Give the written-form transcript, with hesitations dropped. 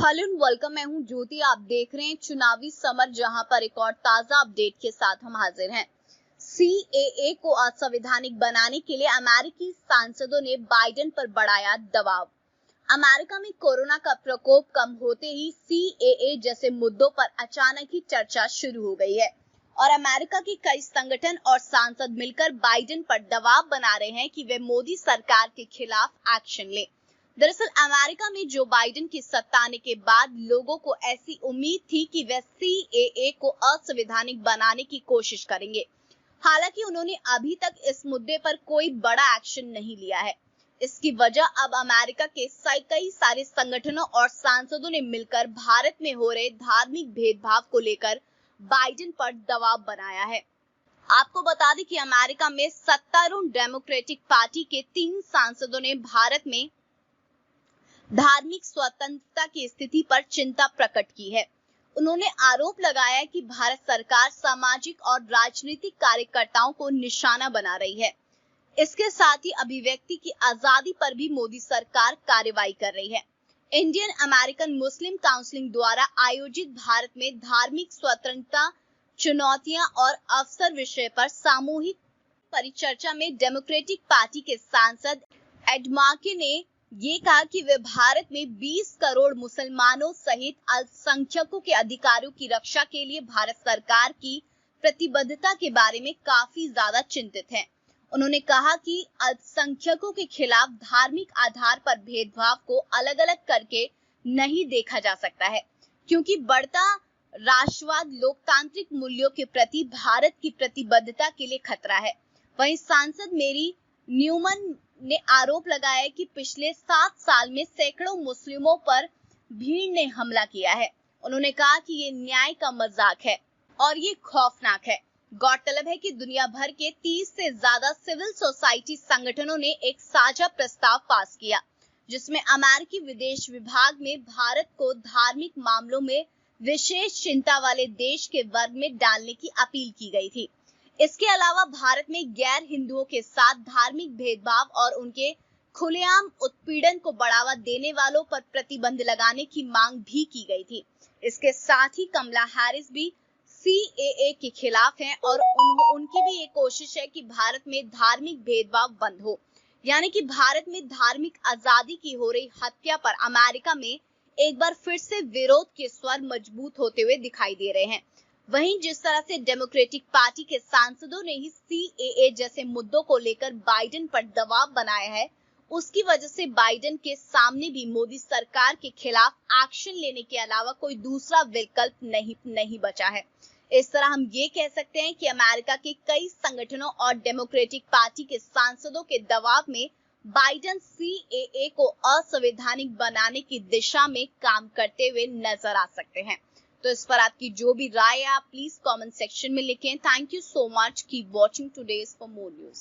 Hello and welcome. मैं हूं ज्योति। आप देख रहे हैं चुनावी समर, जहां पर एक और ताजा अपडेट के साथ हम हाजिर हैं। सीएए को असंवैधानिक बनाने के लिए अमेरिकी सांसदों ने बाइडेन पर बढ़ाया दबाव। अमेरिका में कोरोना का प्रकोप कम होते ही सीएए जैसे मुद्दों पर अचानक ही चर्चा शुरू हो गई है और अमेरिका के कई संगठन और सांसद मिलकर बाइडेन पर दबाव बना रहे हैं कि वे मोदी सरकार के खिलाफ एक्शन लें। दरअसल अमेरिका में जो बाइडेन की सत्ता आने के बाद लोगों को ऐसी उम्मीद थी कि वे सीएए को असंवैधानिक बनाने की कोशिश करेंगे। हालांकि उन्होंने अभी तक इस मुद्दे पर कोई बड़ा एक्शन नहीं लिया है। इसकी वजह अब अमेरिका के कई सारे संगठनों और सांसदों ने मिलकर भारत में हो रहे धार्मिक भेदभाव को लेकर बाइडेन पर दबाव बनाया है। आपको बता दें कि अमेरिका में सत्तारूढ़ डेमोक्रेटिक पार्टी के 3 सांसदों ने भारत में धार्मिक स्वतंत्रता की स्थिति पर चिंता प्रकट की है। उन्होंने आरोप लगाया कि भारत सरकार सामाजिक और राजनीतिक कार्यकर्ताओं को निशाना बना रही है। इसके साथ ही अभिव्यक्ति की आजादी पर भी मोदी सरकार कार्रवाई कर रही है। इंडियन अमेरिकन मुस्लिम काउंसिल द्वारा आयोजित भारत में धार्मिक स्वतंत्रता, चुनौतियां और अवसर विषय पर सामूहिक परिचर्चा में डेमोक्रेटिक पार्टी के सांसद एड मार्के ने ये कहा कि वे भारत में 20 करोड़ मुसलमानों सहित अल्पसंख्यकों के अधिकारों की रक्षा के लिए भारत सरकार की प्रतिबद्धता के बारे में काफी ज्यादा चिंतित हैं। उन्होंने कहा कि अल्पसंख्यकों के खिलाफ धार्मिक आधार पर भेदभाव को अलग अलग करके नहीं देखा जा सकता है, क्योंकि बढ़ता राष्ट्रवाद लोकतांत्रिक मूल्यों के प्रति भारत की प्रतिबद्धता के लिए खतरा है। वहीं सांसद मेरी न्यूमन ने आरोप लगाया कि पिछले 7 साल में सैकड़ों मुस्लिमों पर भीड़ ने हमला किया है। उन्होंने कहा कि ये न्याय का मजाक है और ये खौफनाक है। गौरतलब है कि दुनिया भर के 30 से ज्यादा सिविल सोसाइटी संगठनों ने एक साझा प्रस्ताव पास किया, जिसमें अमेरिकी विदेश विभाग में भारत को धार्मिक मामलों में विशेष चिंता वाले देश के वर्ग में डालने की अपील की गई थी। इसके अलावा भारत में गैर हिंदुओं के साथ धार्मिक भेदभाव और उनके खुलेआम उत्पीड़न को बढ़ावा देने वालों पर प्रतिबंध लगाने की मांग भी की गई थी। इसके साथ ही कमला हैरिस भी सीएए के खिलाफ हैं और उनकी भी एक कोशिश है कि भारत में धार्मिक भेदभाव बंद हो। यानी कि भारत में धार्मिक आजादी की हो रही हत्या पर अमेरिका में एक बार फिर से विरोध के स्वर मजबूत होते हुए दिखाई दे रहे हैं। वहीं जिस तरह से डेमोक्रेटिक पार्टी के सांसदों ने ही सीएए जैसे मुद्दों को लेकर बाइडेन पर दबाव बनाया है, उसकी वजह से बाइडेन के सामने भी मोदी सरकार के खिलाफ एक्शन लेने के अलावा कोई दूसरा विकल्प नहीं बचा है। इस तरह हम ये कह सकते हैं कि अमेरिका के कई संगठनों और डेमोक्रेटिक पार्टी के सांसदों के दबाव में बाइडेन सीएए को असंवैधानिक बनाने की दिशा में काम करते हुए नजर आ सकते हैं। तो इस पर आपकी जो भी राय है आप प्लीज कमेंट सेक्शन में लिखें। Thank you so much. Keep watching today's for more news.